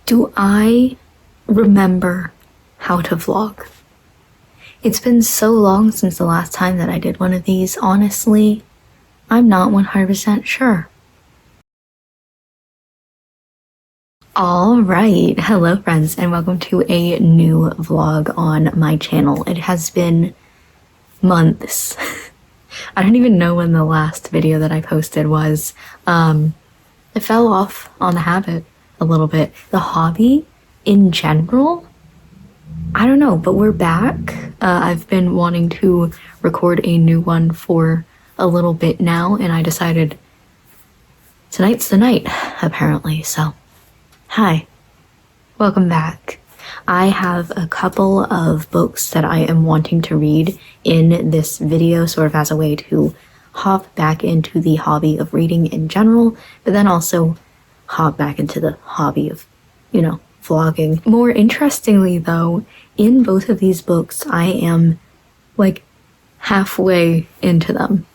Do I remember how to vlog? It's been so long since the last time that I did one of these. Honestly, I'm not 100% sure. Alright, hello friends, and welcome to a new vlog on my channel. It has been months. I don't even know when the last video that I posted was. It fell off on the habit a little bit. The hobby in general, I don't know, but we're back. I've been wanting to record a new one for a little bit now, and I decided tonight's the night, apparently. So, hi, welcome back. I have a couple of books that I am wanting to read in this video, sort of as a way to hop back into the hobby of reading in general, but then also hop back into the hobby of, vlogging. More interestingly though, in both of these books, I am like halfway into them.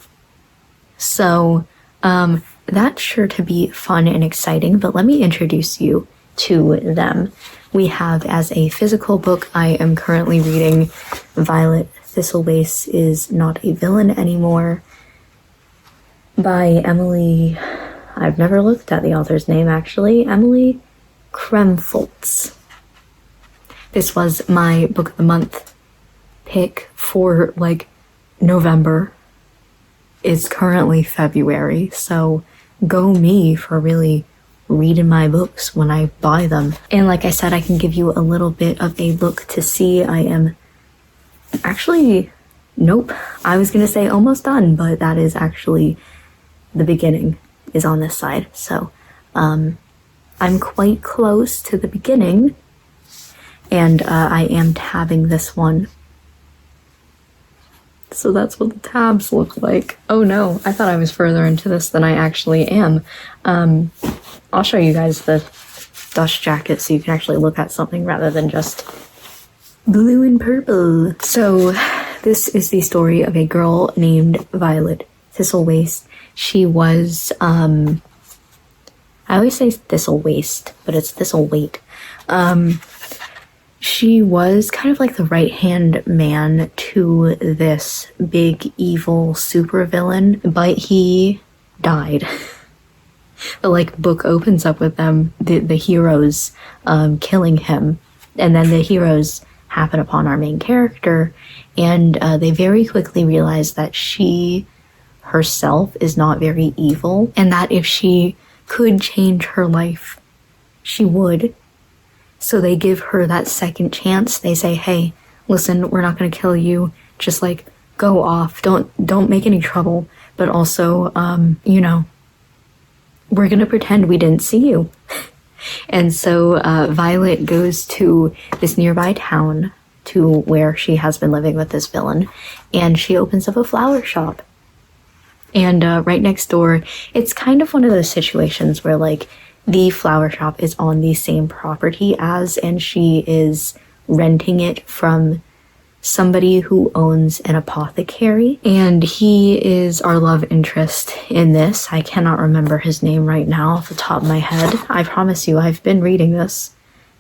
So, that's sure to be fun and exciting, but let me introduce you to them. We have, as a physical book, I am currently reading Violet Thistlewaste is Not a Villain Anymore by Emily, I've never looked at the author's name actually, Emily Kremfoltz. This was my book of the month pick for like November. It's currently February, so go me for really reading my books when I buy them. And like I said, I can give you a little bit of a look to see. I am actually, nope, I was gonna say almost done, but that is actually the beginning is on this side. So I'm quite close to the beginning, and I am tabbing this one. So that's what the tabs look like. Oh no, I thought I was further into this than I actually am. I'll show you guys the dust jacket so you can actually look at something rather than just blue and purple. So this is the story of a girl named Violet Thistlewaste. She was, I always say Thistlewaste, but it's Thistleweight. She was kind of like the right-hand man to this big evil supervillain, but he died. The book opens up with them, the heroes killing him, and then the heroes happen upon our main character, and they very quickly realize that she herself is not very evil, and that if she could change her life, she would. So they give her that second chance. They say, hey, listen, we're not going to kill you. Just go off. Don't make any trouble. But also, we're going to pretend we didn't see you. And so Violet goes to this nearby town to where she has been living with this villain. And she opens up a flower shop. And right next door, it's kind of one of those situations where the flower shop is on the same property as, and she is renting it from somebody who owns an apothecary. And he is our love interest in this. I cannot remember his name right now off the top of my head. I promise you, I've been reading this.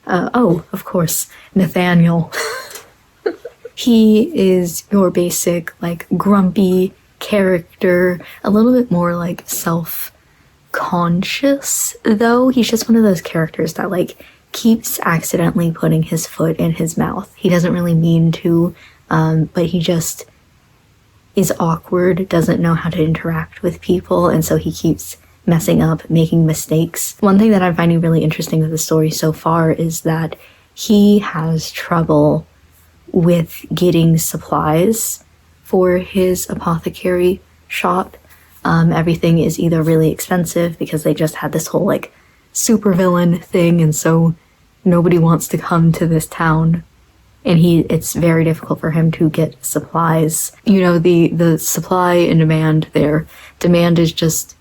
Oh, of course, Nathaniel. He is your basic, grumpy character, a little bit more self-conscious, though. He's just one of those characters that keeps accidentally putting his foot in his mouth. He doesn't really mean to, but he just is awkward, doesn't know how to interact with people, and so he keeps messing up, making mistakes. One thing that I'm finding really interesting with the story so far is that he has trouble with getting supplies for his apothecary shop. Everything is either really expensive because they just had this whole supervillain thing, and so nobody wants to come to this town, and it's very difficult for him to get supplies. The supply and demand there. Demand is just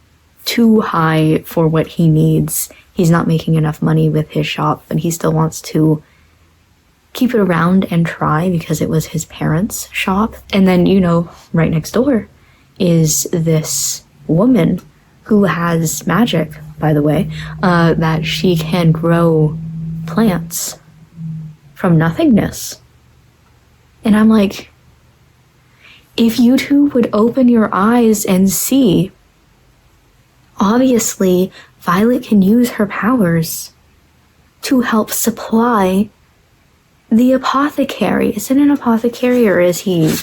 too high for what he needs. He's not making enough money with his shop, but he still wants to keep it around and try because it was his parents' shop. And then, right next door is this woman who has magic, by the way, that she can grow plants from nothingness. And I'm like, if you two would open your eyes and see, obviously Violet can use her powers to help supply the apothecary. Is it an apothecary, or is he?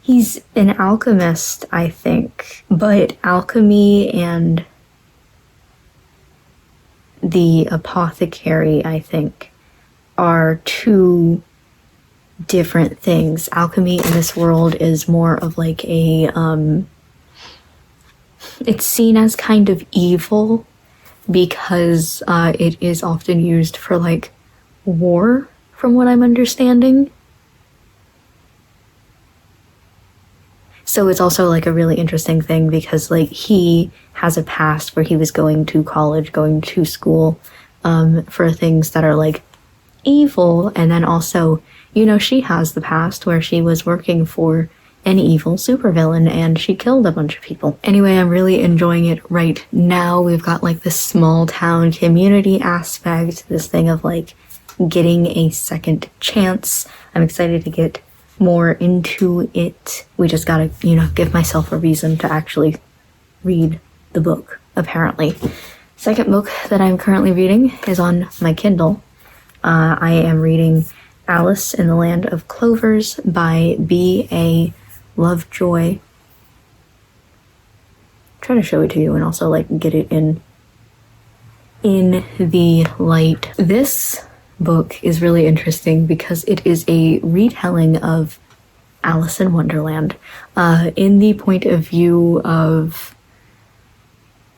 He's an alchemist, I think. But alchemy and the apothecary, I think, are two different things. Alchemy in this world is more of like a, it's seen as kind of evil because it is often used for like war, from what I'm understanding. So it's also like a really interesting thing because like he has a past where he was going to college, going to school for things that are like evil, and then also, you know, she has the past where she was working for an evil supervillain and she killed a bunch of people. Anyway, I'm really enjoying it right now. We've got like this small town community aspect, this thing of like getting a second chance. I'm excited to get more into it. We just gotta, you know, give myself a reason to actually read the book, apparently. Second book that I'm currently reading is on my Kindle. I am reading Alice in the Land of Clovers by B.A. Lovejoy. Try to show it to you and also like get it in the light. This book is really interesting because it is a retelling of Alice in Wonderland in the point of view of,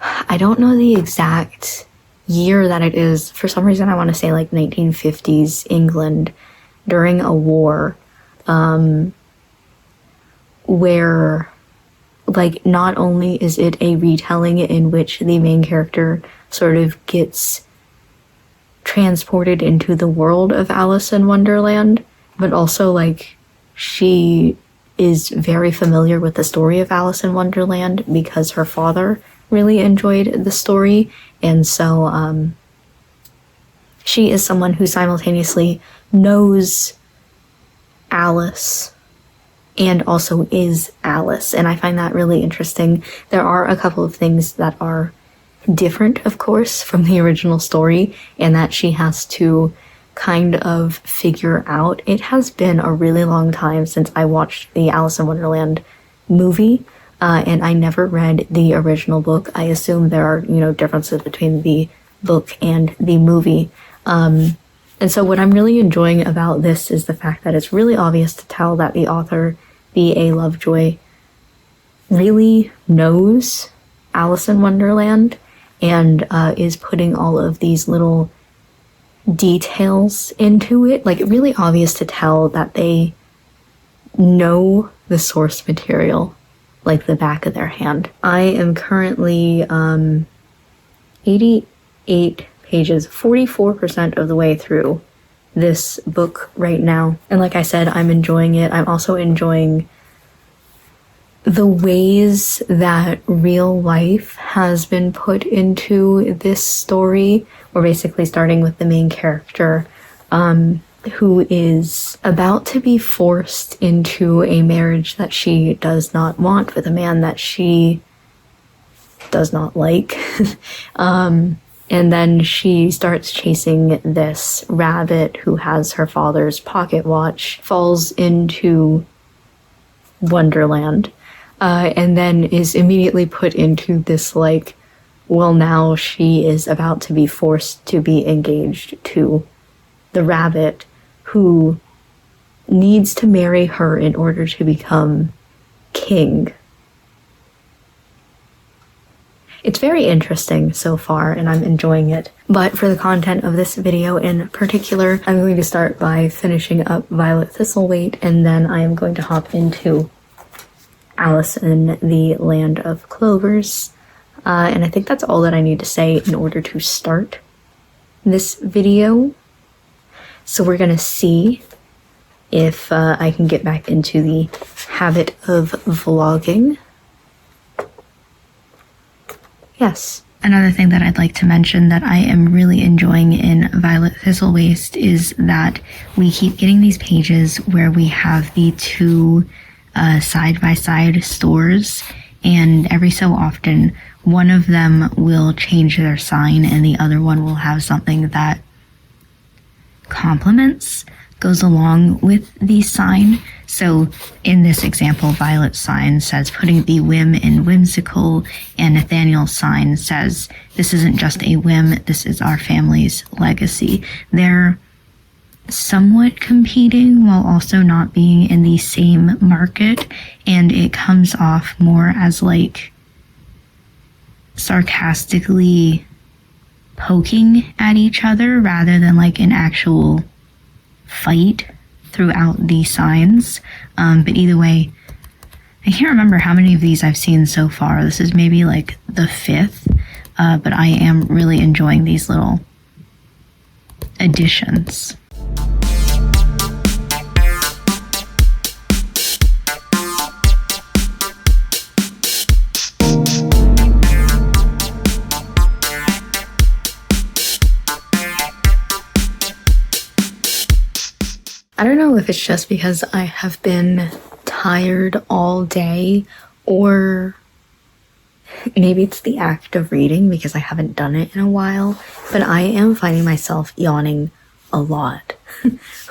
I don't know the exact year that it is. For some reason I want to say like 1950s England during a war where like not only is it a retelling in which the main character sort of gets transported into the world of Alice in Wonderland, but also like she is very familiar with the story of Alice in Wonderland because her father really enjoyed the story, and so she is someone who simultaneously knows Alice and also is Alice, and I find that really interesting. There are a couple of things that are different, of course, from the original story, and that she has to kind of figure out. It has been a really long time since I watched the Alice in Wonderland movie, and I never read the original book. I assume there are, you know, differences between the book and the movie. And so what I'm really enjoying about this is the fact that it's really obvious to tell that the author, B.A. Lovejoy, really knows Alice in Wonderland and is putting all of these little details into it. Like, really obvious to tell that they know the source material like the back of their hand. I am currently 88 pages, 44% of the way through this book right now. And like I said, I'm enjoying it. I'm also enjoying the ways that real life has been put into this story. We're basically starting with the main character, who is about to be forced into a marriage that she does not want with a man that she does not like. And then she starts chasing this rabbit who has her father's pocket watch, falls into Wonderland, and then is immediately put into this, like, well, now she is about to be forced to be engaged to the rabbit who needs to marry her in order to become king. It's very interesting so far, and I'm enjoying it. But for the content of this video in particular, I'm going to start by finishing up Violet Thistlethwaite, and then I am going to hop into Alice in the Land of Clovers. And I think that's all that I need to say in order to start this video. So we're gonna see if I can get back into the habit of vlogging. Yes, Another thing that I'd like to mention that I am really enjoying in Violet Thistlewaste is that we keep getting these pages where we have the two side-by-side stores, and every so often one of them will change their sign and the other one will have something that complements, goes along with the sign. So in this example, Violet's sign says putting the whim in whimsical, and Nathaniel's sign says this isn't just a whim, this is our family's legacy. They're somewhat competing while also not being in the same market, and it comes off more as like sarcastically poking at each other rather than like an actual fight throughout the signs. But either way, I can't remember how many of these I've seen so far. This is maybe like the 5th, but I am really enjoying these little additions. I don't know if it's just because I have been tired all day, or maybe it's the act of reading because I haven't done it in a while, but I am finding myself yawning a lot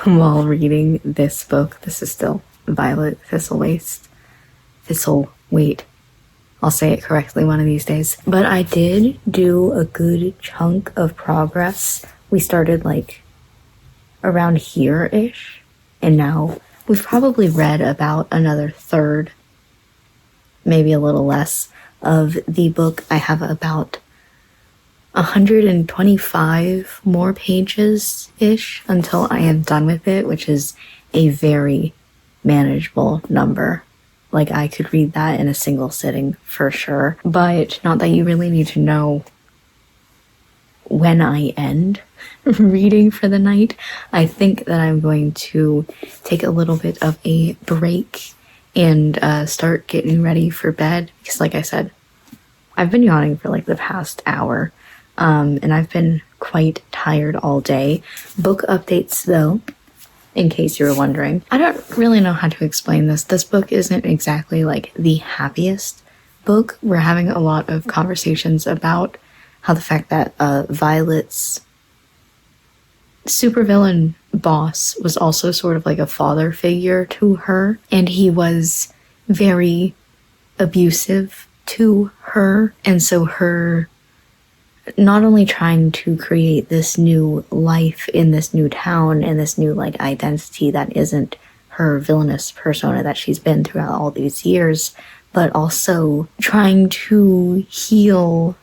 while reading this book. This is still Violet Thistlewaste. Thistlewait. I'll say it correctly one of these days. But I did do a good chunk of progress. We started like around here-ish. And now we've probably read about another third, maybe a little less, of the book. I have about 125 more pages-ish until I am done with it, which is a very manageable number. Like, I could read that in a single sitting for sure. But not that you really need to know when I end reading for the night. I think that I'm going to take a little bit of a break and start getting ready for bed, because like I said, I've been yawning for like the past hour, and I've been quite tired all day. Book updates though, in case you were wondering. I don't really know how to explain this. This book isn't exactly like the happiest book. We're having a lot of conversations about how the fact that Violet's supervillain boss was also sort of like a father figure to her, and he was very abusive to her, and so her not only trying to create this new life in this new town and this new like identity that isn't her villainous persona that she's been throughout all these years, but also trying to heal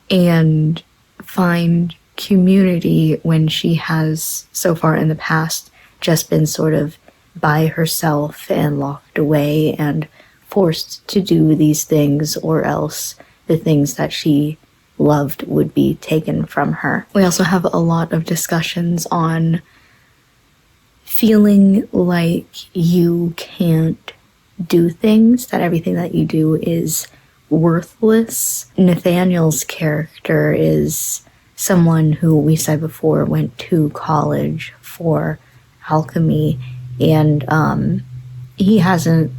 and find community when she has so far in the past just been sort of by herself and locked away and forced to do these things, or else the things that she loved would be taken from her. We also have a lot of discussions on feeling like you can't do things, that everything that you do is worthless. Nathaniel's character is someone who, we said before, went to college for alchemy, and he hasn't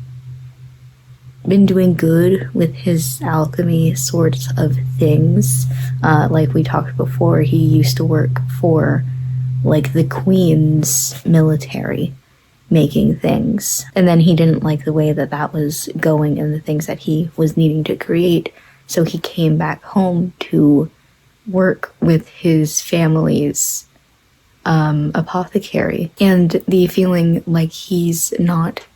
been doing good with his alchemy sorts of things. Like we talked before, he used to work for like the Queen's military, making things, and then he didn't like the way that that was going and the things that he was needing to create, so he came back home to work with his family's apothecary. And the feeling like he's not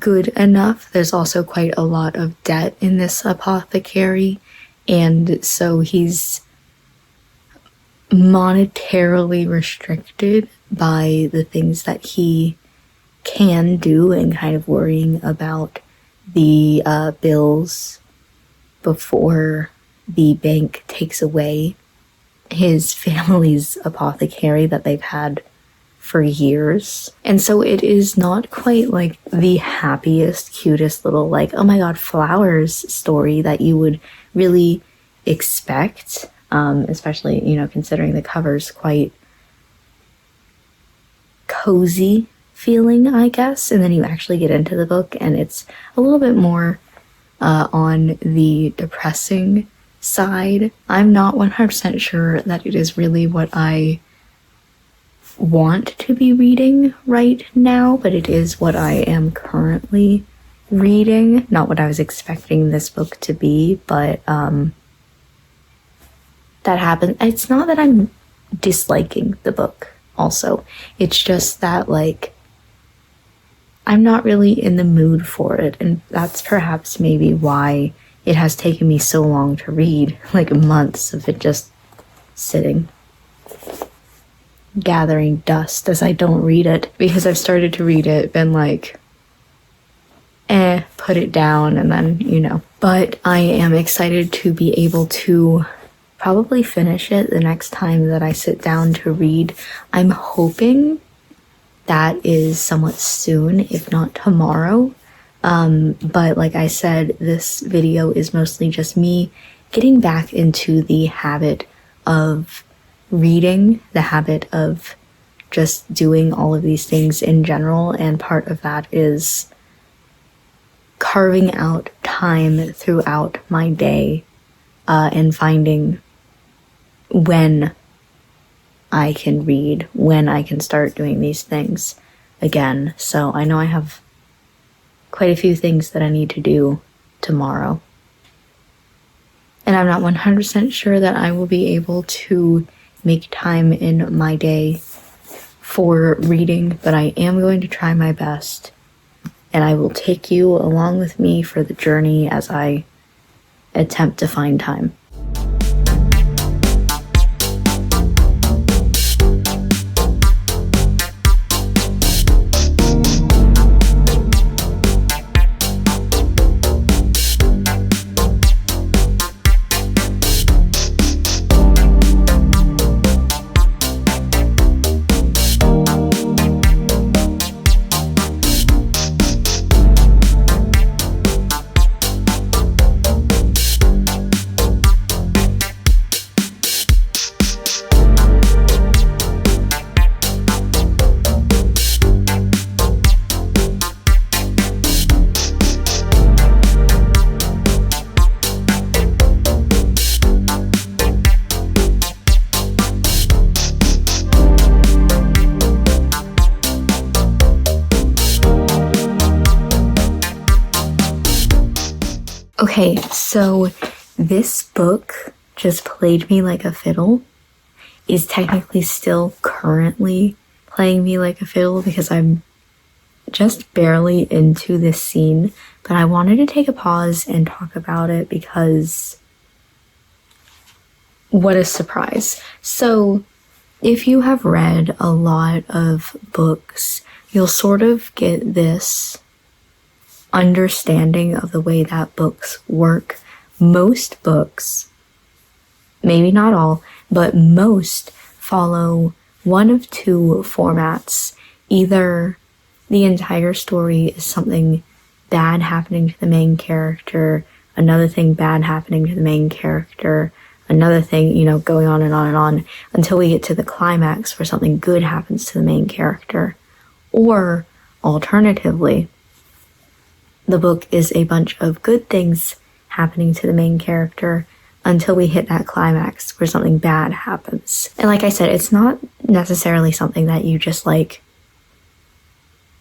good enough, there's also quite a lot of debt in this apothecary, and so he's monetarily restricted by the things that he can do, and kind of worrying about the bills before the bank takes away his family's apothecary that they've had for years. And so it is not quite like the happiest, cutest little like, oh my god, flowers story that you would really expect, especially, you know, considering the cover's quite cozy feeling, I guess, and then you actually get into the book and it's a little bit more on the depressing side. I'm not 100% sure that it is really what I want to be reading right now, but it is what I am currently reading. Not what I was expecting this book to be, but that happened. It's not that I'm disliking the book also. It's just that, like, I'm not really in the mood for it, and that's perhaps maybe why it has taken me so long to read, like months of it just sitting, gathering dust as I don't read it, because I've started to read it, been like, put it down, and then, you know. But I am excited to be able to probably finish it the next time that I sit down to read. I'm hoping that is somewhat soon, if not tomorrow. But like I said, this video is mostly just me getting back into the habit of reading, the habit of just doing all of these things in general, and part of that is carving out time throughout my day and finding when I can read, when I can start doing these things again. So I know I have quite a few things that I need to do tomorrow. And I'm not 100% sure that I will be able to make time in my day for reading, but I am going to try my best. And I will take you along with me for the journey as I attempt to find time. Okay, so this book, Just Played Me Like a Fiddle, is technically still currently playing me like a fiddle because I'm just barely into this scene, but I wanted to take a pause and talk about it because what a surprise. So if you have read a lot of books, you'll sort of get this understanding of the way that books work. Most books, maybe not all, but most follow one of two formats. Either the entire story is something bad happening to the main character, another thing bad happening to the main character, another thing, you know, going on and on and on until we get to the climax where something good happens to the main character. Or alternatively, the book is a bunch of good things happening to the main character until we hit that climax where something bad happens. And like I said, it's not necessarily something that you just like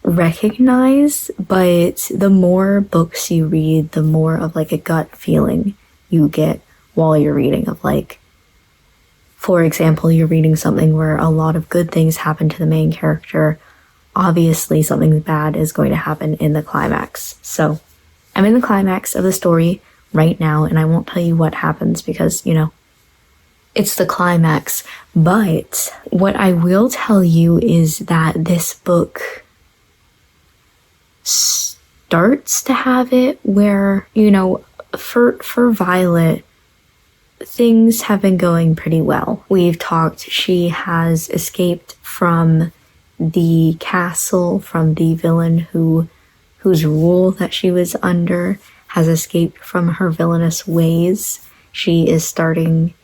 recognize, but the more books you read, the more of like a gut feeling you get while you're reading of like, for example, you're reading something where a lot of good things happen to the main character. Obviously something bad is going to happen in the climax. So I'm in the climax of the story right now, and I won't tell you what happens because, you know, it's the climax. But what I will tell you is that this book starts to have it where, you know, for Violet, things have been going pretty well. We've talked, she has escaped from the castle, from the villain whose rule that she was under, has escaped from her villainous ways, She is starting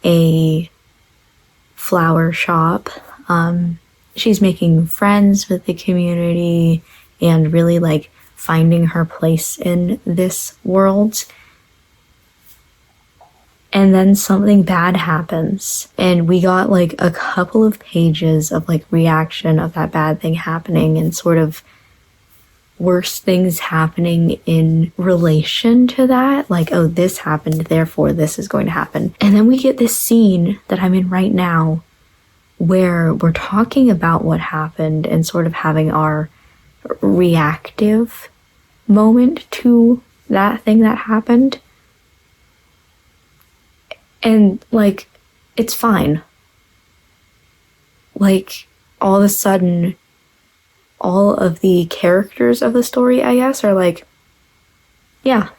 a flower shop. She's making friends with the community and really like finding her place in this world. And then something bad happens, and we got like a couple of pages of like reaction of that bad thing happening and sort of worse things happening in relation to that. Like, oh, this happened, therefore this is going to happen. And then we get this scene that I'm in right now where we're talking about what happened and sort of having our reactive moment to that thing that happened. And, like, it's fine. Like, all of a sudden, all of the characters of the story, I guess, are like, yeah,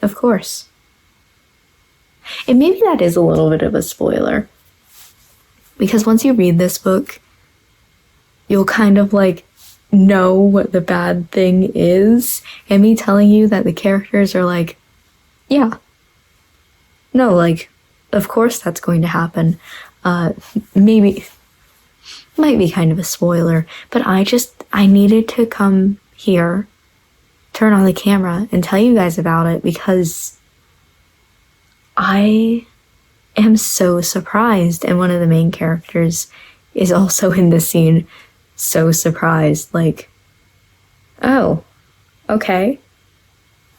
of course. And maybe that is a little bit of a spoiler. Because once you read this book, you'll kind of, like, know what the bad thing is. And me telling you that the characters are like, yeah. No, like, of course that's going to happen. Maybe, might be kind of a spoiler, but I needed to come here, turn on the camera, and tell you guys about it because I am so surprised. And one of the main characters is also in the scene, so surprised, like, oh, okay,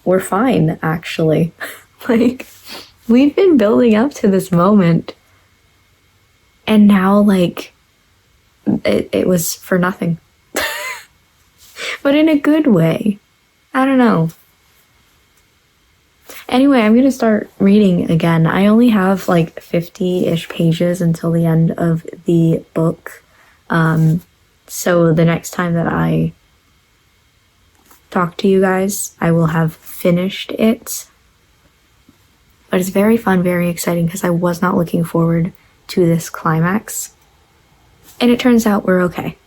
we're fine, actually. Like, we've been building up to this moment, and now, like, it was for nothing. But in a good way. I don't know. Anyway, I'm gonna start reading again. I only have, like, 50-ish pages until the end of the book. So the next time that I talk to you guys, I will have finished it. But it's very fun, very exciting, because I was not looking forward to this climax. And it turns out we're okay.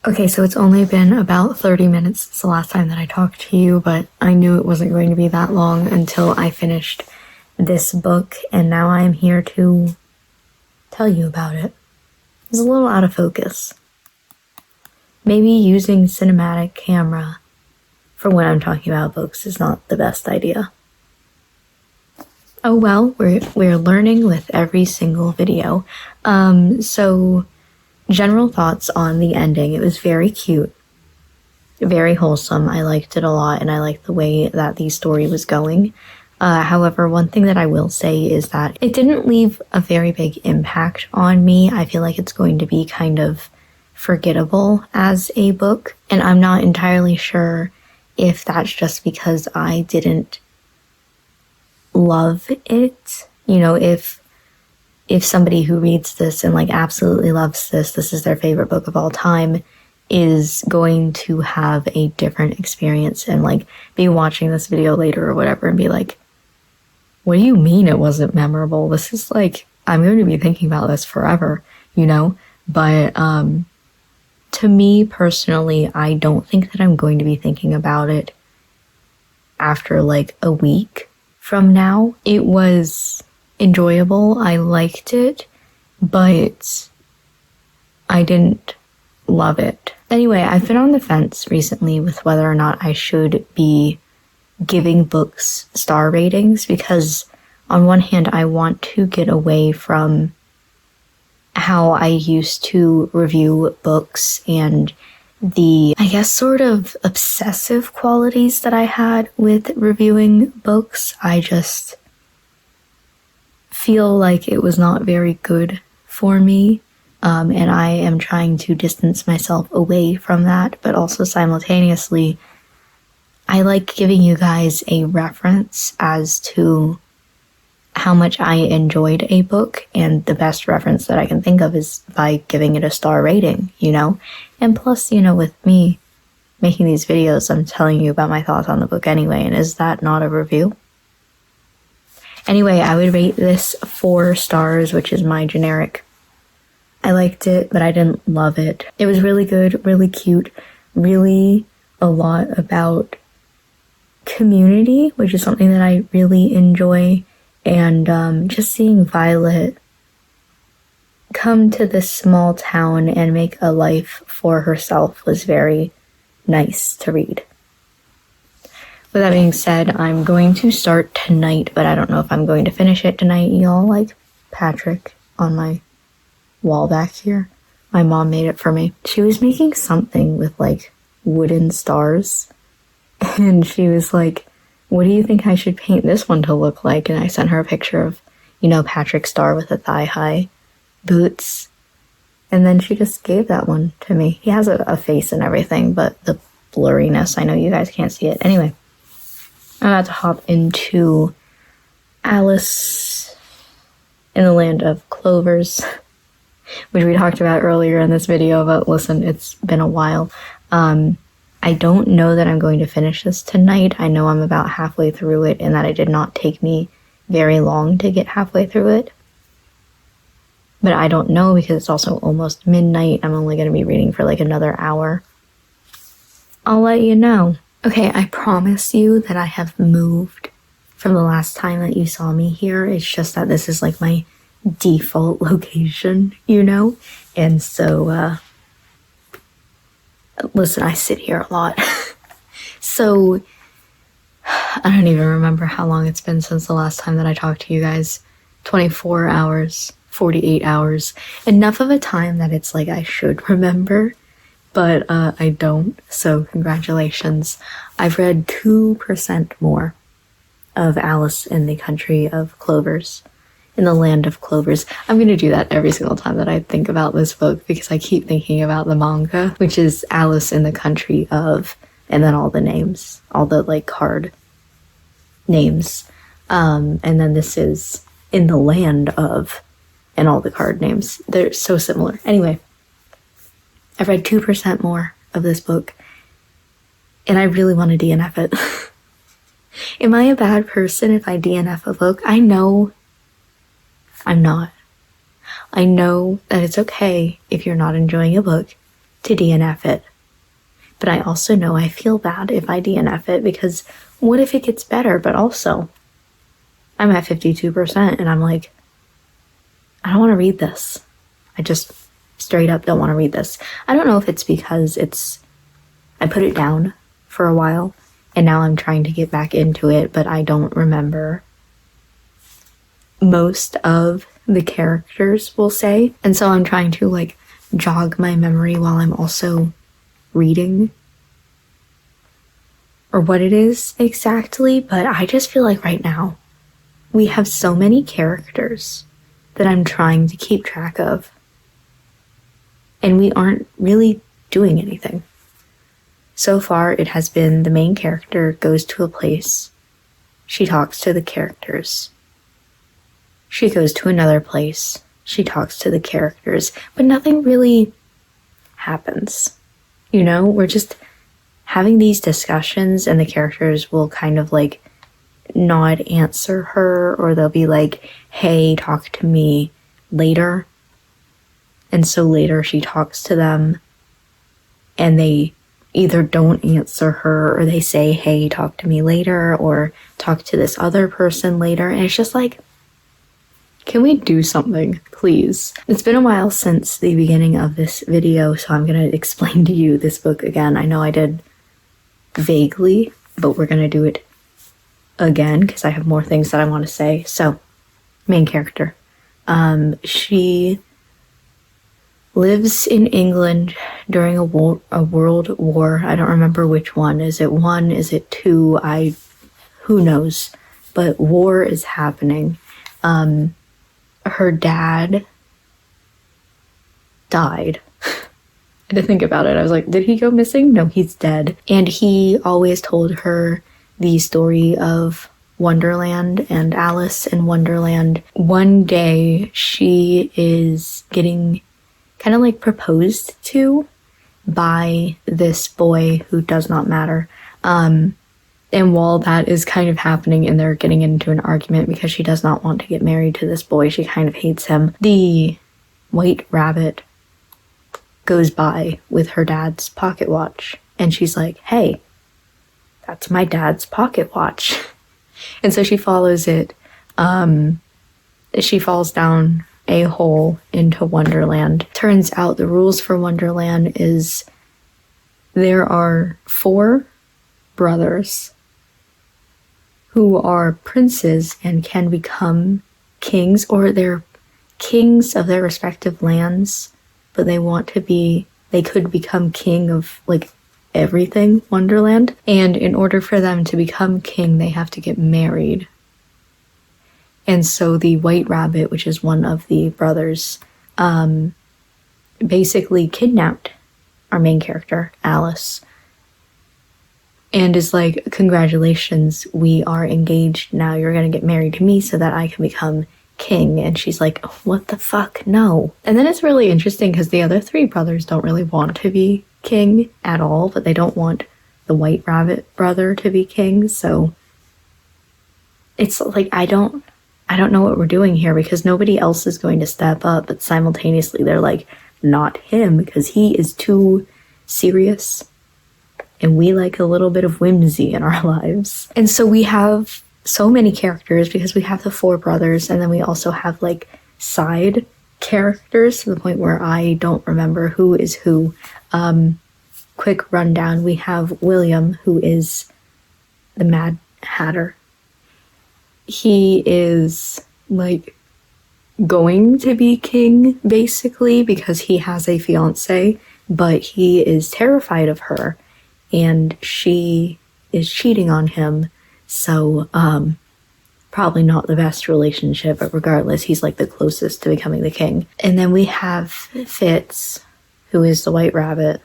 Okay, so it's only been about 30 minutes since the last time that I talked to you, but I knew it wasn't going to be that long until I finished this book, and now I am here to tell you about it. It's a little out of focus. Maybe using cinematic camera for when I'm talking about books is not the best idea. Oh well, we're learning with every single video. So general thoughts on the ending. It was very cute, very wholesome. I liked it a lot, and I liked the way that the story was going. However, one thing that I will say is that it didn't leave a very big impact on me. I feel like it's going to be kind of forgettable as a book, and I'm not entirely sure if that's just because I didn't love it. You know, if somebody who reads this and like absolutely loves this is their favorite book of all time, is going to have a different experience and like be watching this video later or whatever and be like, what do you mean it wasn't memorable? This is like, I'm going to be thinking about this forever, you know? But to me personally, I don't think that I'm going to be thinking about it after like a week from now. It was enjoyable. I liked it, but I didn't love it. Anyway, I've been on the fence recently with whether or not I should be giving books star ratings, because on one hand, I want to get away from how I used to review books and the, I guess, sort of obsessive qualities that I had with reviewing books. I just feel like it was not very good for me, and I am trying to distance myself away from that, but also simultaneously, I like giving you guys a reference as to how much I enjoyed a book, and the best reference that I can think of is by giving it a star rating, you know? And plus, you know, with me making these videos, I'm telling you about my thoughts on the book anyway, and is that not a review? Anyway, I would rate this 4 stars, which is my generic. I liked it, but I didn't love it. It was really good, really cute, really a lot about community, which is something that I really enjoy And just seeing Violet come to this small town and make a life for herself was very nice to read. With that being said, I'm going to start tonight, but I don't know if I'm going to finish it tonight. Y'all, like Patrick on my wall back here. My mom made it for me. She was making something with like wooden stars. And she was like, what do you think I should paint this one to look like? And I sent her a picture of, you know, Patrick Star with the thigh-high boots. And then she just gave that one to me. He has a face and everything, but the blurriness, I know you guys can't see it. Anyway, I'm about to hop into Alice in the Land of Clovers, which we talked about earlier in this video, but listen, it's been a while. I don't know that I'm going to finish this tonight. I know I'm about halfway through it and that it did not take me very long to get halfway through it. But I don't know because it's also almost midnight. I'm only going to be reading for like another hour. I'll let you know. Okay, I promise you that I have moved from the last time that you saw me here. It's just that this is like my default location, you know? And so, listen, I sit here a lot. So, I don't even remember how long it's been since the last time that I talked to you guys. 24 hours, 48 hours. Enough of a time that it's like I should remember, but I don't. So, congratulations. I've read 2% more of Alice in the Country of Clovers. In the Land of Clovers. I'm going to do that every single time that I think about this book because I keep thinking about the manga, which is Alice in the Country of, and then all the names, all the like card names. And then this is In the Land of, and all the card names. They're so similar. Anyway, I've read 2% more of this book and I really want to DNF it. Am I a bad person if I DNF a book? I know I'm not. I know that it's okay if you're not enjoying a book to DNF it. But I also know I feel bad if I DNF it because what if it gets better? But also, I'm at 52% and I'm like, I don't want to read this. I just straight up don't want to read this. I don't know if it's because I put it down for a while and now I'm trying to get back into it, but I don't remember most of the characters, we'll say. And so I'm trying to like jog my memory while I'm also reading or what it is exactly. But I just feel like right now we have so many characters that I'm trying to keep track of and we aren't really doing anything. So far it has been the main character goes to a place, she talks to the characters. She goes to another place, she talks to the characters, but nothing really happens. You know, we're just having these discussions and the characters will kind of like not answer her or they'll be like, hey, talk to me later. And so later she talks to them and they either don't answer her or they say, hey, talk to me later or talk to this other person later. And it's just like, can we do something, please? It's been a while since the beginning of this video, so I'm going to explain to you this book again. I know I did vaguely, but we're going to do it again because I have more things that I want to say. So, main character. She lives in England during a world war. I don't remember which one. Is it one? Is it two? Who knows? But war is happening. Her dad died. I had to think about it. I was like, did he go missing? No, he's dead. And he always told her the story of Wonderland and Alice in Wonderland. One day she is getting kind of like proposed to by this boy who does not matter. And while that is kind of happening and they're getting into an argument because she does not want to get married to this boy, she kind of hates him, the White Rabbit goes by with her dad's pocket watch. And she's like, hey, that's my dad's pocket watch. And so she follows it She falls down a hole into Wonderland. Turns out the rules for Wonderland is there are 4 brothers who are princes and can become kings, or they're kings of their respective lands, but they could become king of like everything Wonderland. And in order for them to become king, they have to get married. And so the White Rabbit, which is one of the brothers, basically kidnapped our main character, Alice, and is like, congratulations, we are engaged now. You're gonna get married to me so that I can become king. And she's like, what the fuck? No. And then it's really interesting because the other 3 brothers don't really want to be king at all, but they don't want the White Rabbit brother to be king. So it's like, I don't know what we're doing here, because nobody else is going to step up, but simultaneously they're like, not him, because he is too serious and we like a little bit of whimsy in our lives. And so we have so many characters because we have the 4 brothers, and then we also have like side characters to the point where I don't remember who is who. Quick rundown: we have William, who is the Mad Hatter. He is like going to be king basically because he has a fiance, but he is terrified of her and she is cheating on him. So probably not the best relationship, but regardless, he's like the closest to becoming the king. And then we have Fitz, who is the White Rabbit,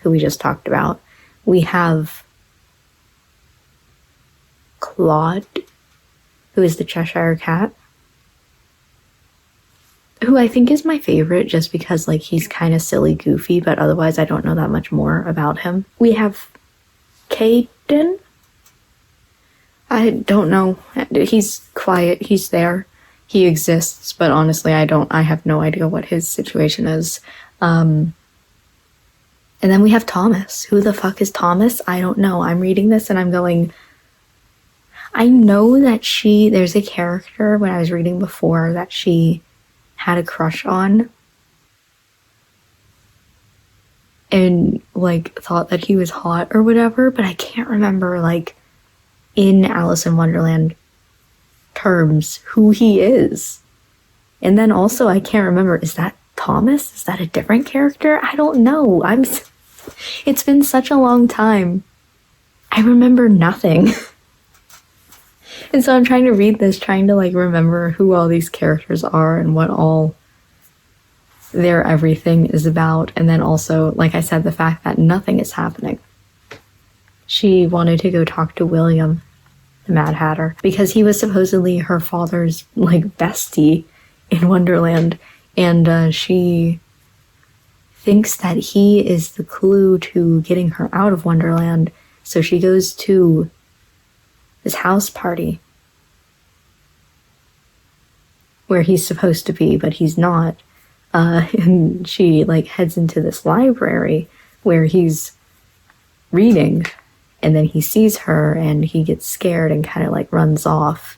who we just talked about. We have Claude, who is the Cheshire Cat, who I think is my favorite just because like he's kind of silly goofy, but otherwise I don't know that much more about him. We have Caden. I don't know. He's quiet. He's there. He exists, but honestly I have no idea what his situation is. And then we have Thomas. Who the fuck is Thomas? I don't know. I'm reading this and I'm going, I know that there's a character when I was reading before that she had a crush on and like thought that he was hot or whatever, but I can't remember like in Alice in Wonderland terms who he is. And then also I can't remember, is that Thomas? Is that a different character? I don't know. It's been such a long time. I remember nothing. And so I'm trying to read this, trying to like remember who all these characters are and what all their everything is about. And then also, like I said, the fact that nothing is happening. She wanted to go talk to William, the Mad Hatter, because he was supposedly her father's like bestie in Wonderland. And she thinks that he is the clue to getting her out of Wonderland. So she goes to this house party where he's supposed to be, but he's not. And she like heads into this library where he's reading, and then he sees her and he gets scared and kind of like runs off.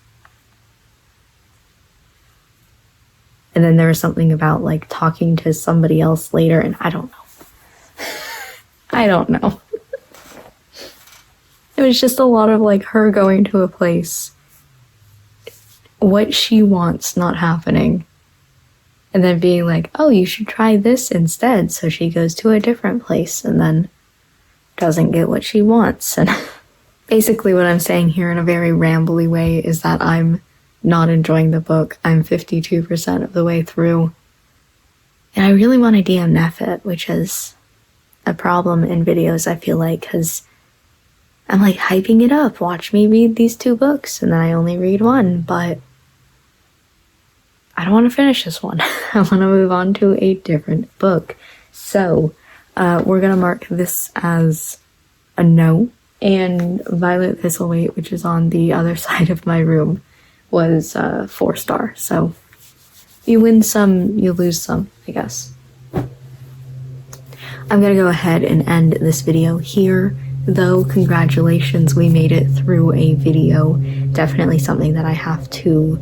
And then there's something about like talking to somebody else later, and I don't know. I don't know. It was just a lot of like her going to a place, what she wants not happening, and then being like, oh, you should try this instead. So she goes to a different place and then doesn't get what she wants. And basically what I'm saying here in a very rambly way is that I'm not enjoying the book. I'm 52% of the way through. And I really want to DNF it, which is a problem in videos, I feel like, because I'm like hyping it up. Watch me read these 2 books, and then I only read one, but I don't want to finish this one. I want to move on to a different book. So we're going to mark this as a no. And Violet Thistleweight, which is on the other side of my room, was 4-star. So you win some, you lose some, I guess. I'm going to go ahead and end this video here. though. Congratulations, we made it through a video. Definitely something that I have to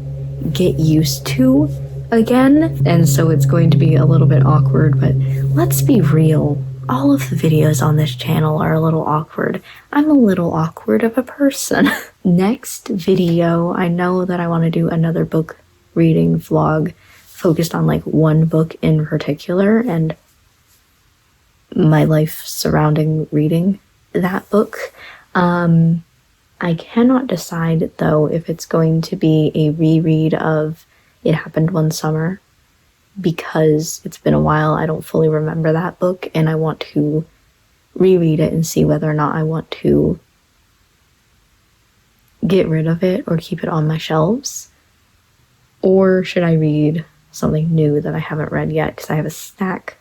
get used to again, and so it's going to be a little bit awkward, but let's be real. All of the videos on this channel are a little awkward. I'm a little awkward of a person. Next video, I know that I want to do another book reading vlog focused on like one book in particular and my life surrounding reading that book. I cannot decide though if it's going to be a reread of It Happened One Summer, because it's been a while. I don't fully remember that book and I want to reread it and see whether or not I want to get rid of it or keep it on my shelves. Or should I read something new that I haven't read yet, because I have a stack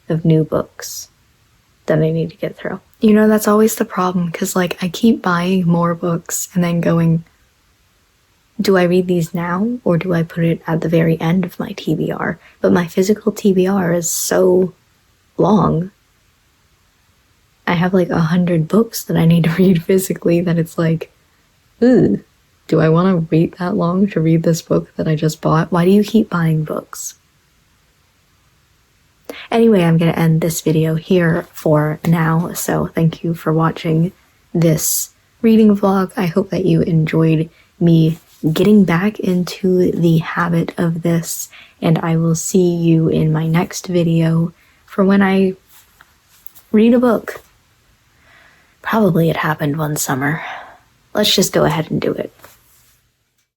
of new books that I need to get through. You know, that's always the problem, because like I keep buying more books and then going, do I read these now or do I put it at the very end of my TBR? But my physical TBR is so long. I have like 100 books that I need to read physically that it's like, ooh, do I want to wait that long to read this book that I just bought? Why do you keep buying books? Anyway, I'm going to end this video here for now. So thank you for watching this reading vlog. I hope that you enjoyed me getting back into the habit of this, and I will see you in my next video for when I read a book. Probably It Happened One Summer. Let's just go ahead and do it.